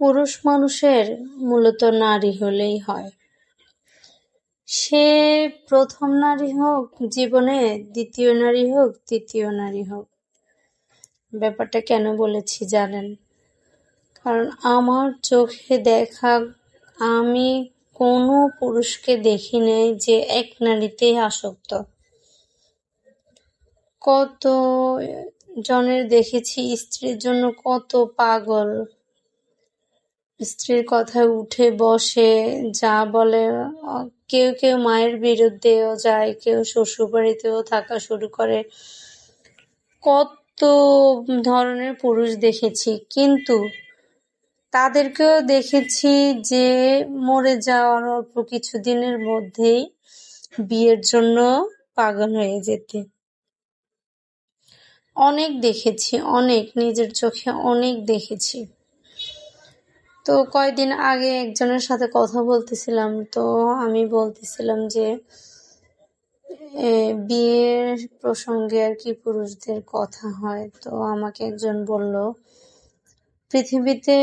পুরুষ মানুষের মূলত নারী হলেই হয়। সে প্রথম নারী হোক জীবনে, দ্বিতীয় নারী হোক, তৃতীয় নারী হোক। ব্যাপারটা কেন বলেছি জানেন? কারণ আমার চোখে দেখা আমি কোনো পুরুষকে দেখি নাই যে এক নারীতেই আসক্ত। কত জনের দেখেছি স্ত্রীর জন্য কত পাগল, স্ত্রীর কথায় উঠে বসে, যা বলে। কেউ কেউ মায়ের বিরুদ্ধেও যায়, কেউ শ্বশুর বাড়িতেও থাকা শুরু করে। কত ধরনের পুরুষ দেখেছি, কিন্তু তাদেরকেও দেখেছি যে মরে যাওয়ার অল্প কিছুদিনের মধ্যেই বিয়ের জন্য পাগল হয়ে যেতে। অনেক দেখেছি, অনেক, নিজের চোখে অনেক দেখেছি। তো কয়েকদিন আগে একজনের সাথে কথা বলতেছিলাম, তো আমি বলতেছিলাম যে বিয়ের প্রসঙ্গে আর কি পুরুষদের কথা হয়। তো আমাকে একজন বলল, পৃথিবীতে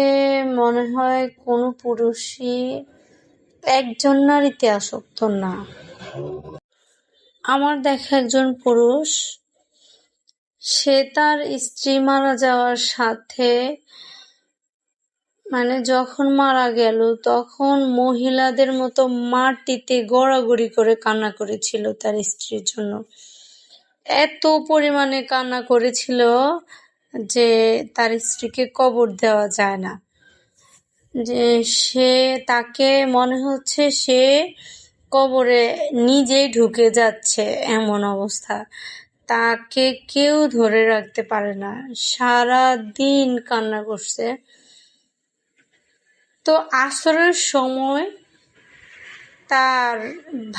মনে হয় কোনো পুরুষই একজন নারীতে আসক্ত না। আমার দেখা একজন পুরুষ, সে তার স্ত্রী মারা যাওয়ার সাথে যখন মারা গেল তখন মহিলাদের মতো মাটিতে গড়াগড়ি করে কান্না করেছিল তার স্ত্রীর জন্য। এত পরিমাণে কান্না করেছিল যে তার স্ত্রীকে কবর দেওয়া যায় না, যে সে তাকে মনে হচ্ছে সে কবরে নিজেই ঢুকে যাচ্ছে, এমন অবস্থা। তাকে কেউ ধরে রাখতে পারে না, সারা দিন কান্না করছে। তো আসরের সময় তার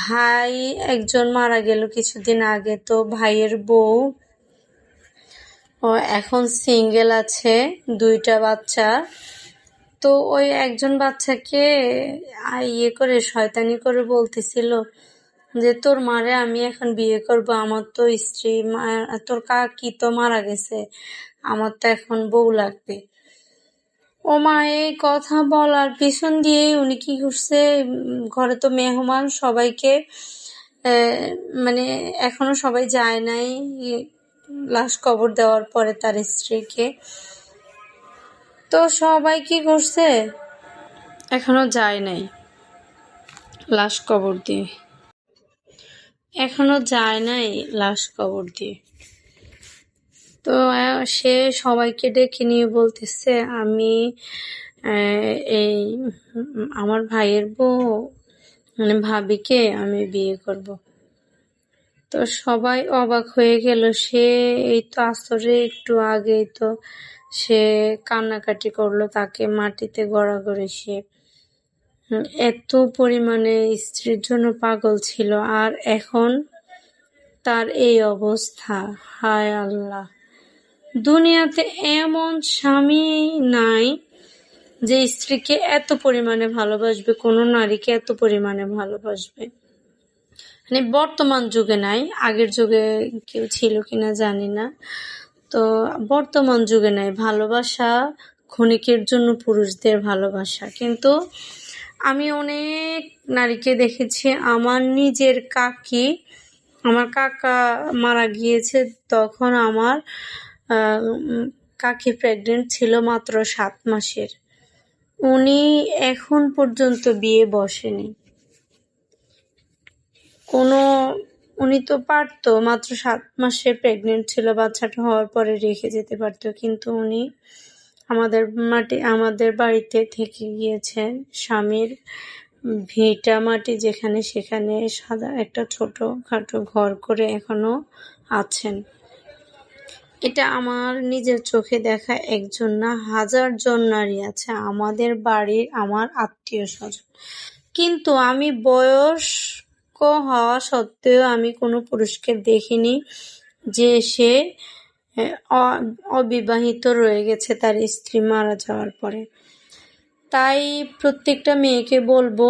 ভাই একজন মারা গেল কিছুদিন আগে। তো ভাইয়ের বউ এখন সিঙ্গেল আছে, 2টা বাচ্চা। তো ওই একজন বাচ্চাকে করে শয়তানি করে বলতেছিল যে তোর মারে আমি এখন বিয়ে করব, আমার তো স্ত্রী, তোর কাকি তো মারা গেছে, আমার তো এখন বউ লাগবে। ও মা, এই কথা বলার পিছন দিয়ে উনি কি করছে, ঘরে তো মেহমান, সবাইকে এখনো সবাই যায় নাই লাশ কবর দেওয়ার পরে তার স্ত্রীকে। তো সবাই কি করছে, এখনো যায় নাই লাশ কবর দিয়ে, এখনো যায় নাই লাশ কবর দিয়ে। তো সে সবাইকে ডেকে নিয়ে বলতেছে, আমি এই আমার ভাইয়ের বউ ভাবিকে আমি বিয়ে করব। তো সবাই অবাক হয়ে গেল। সে এই তো আসরে একটু আগেই তো সে কান্নাকাটি করলো, তাকে মাটিতে গড়াগড়ি, সে এত পরিমাণে স্ত্রীর জন্য পাগল ছিল, আর এখন তার এই অবস্থা। হায় আল্লাহ, দুনিয়াতে এমন স্বামী নাই যে স্ত্রীকে এত পরিমাণে ভালোবাসবে, কোনো নারীকে এত পরিমাণে ভালোবাসবে। বর্তমান যুগে নাই, আগের যুগে কেউ ছিল কিনা জানি না। তো বর্তমান যুগে নাই ভালোবাসা, ক্ষণিকের জন্য পুরুষদের ভালোবাসা। কিন্তু আমি অনেক নারীকে দেখেছি, আমার নিজের কাকি, আমার কাকা মারা গিয়েছে তখন আমার কাকি প্রেগনেন্ট ছিল মাত্র 7 মাসের। উনি এখন পর্যন্ত বিয়ে বসেনি। উনি তো পারতো, মাত্র 7 মাসে প্রেগনেন্ট ছিল, বাচ্চাটা হওয়ার পরে রেখে যেতে পারতো, কিন্তু উনি আমাদের বাড়িতে থেকে গিয়েছেন। স্বামীর ভিটা মাটি যেখানে সেখানে সাদা একটা ছোটখাটো ঘর করে এখনো আছেন। এটা আমার নিজের চোখে দেখা একজন না, 1000 জন নারী আছে আমাদের বাড়ির, আমার আত্মীয় স্বজন। কিন্তু আমি বয়স্ক হওয়া সত্ত্বেও আমি কোনো পুরুষকে দেখিনি যে সে অবিবাহিত রয়ে গেছে তার স্ত্রী মারা যাওয়ার পরে। তাই প্রত্যেকটা মেয়েকে বলবো,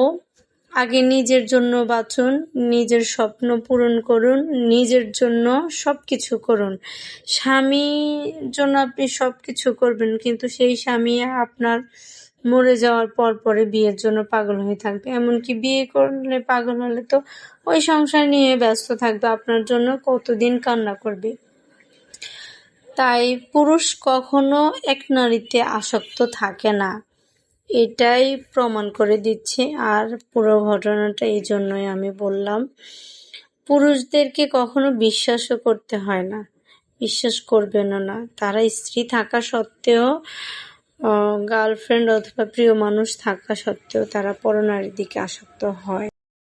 আগে নিজের জন্য বাঁচুন, নিজের স্বপ্ন পূরণ করুন, নিজের জন্য সবকিছু করুন। স্বামীর জন্য আপনি সবকিছু করবেন, কিন্তু সেই স্বামী আপনার মরে যাওয়ার পর পরে বিয়ের জন্য পাগল হয়ে থাকবে। এমনকি বিয়ে করলে পাগল হলে তো ওই সংসার নিয়ে ব্যস্ত থাকবে, আপনার জন্য কতদিন কান্না করবে। তাই পুরুষ কখনো এক নারীতে আসক্ত থাকে না, এটাই প্রমাণ করে দিচ্ছে। আর পুরো ঘটনাটা এই জন্যই আমি বললাম, পুরুষদেরকে কখনো বিশ্বাসও করতে হয় না, বিশ্বাস করবেনও না। তারা স্ত্রী থাকা সত্ত্বেও, গার্লফ্রেন্ড অথবা প্রিয় মানুষ থাকা সত্ত্বেও তারা পরনারীর দিকে আসক্ত হয়।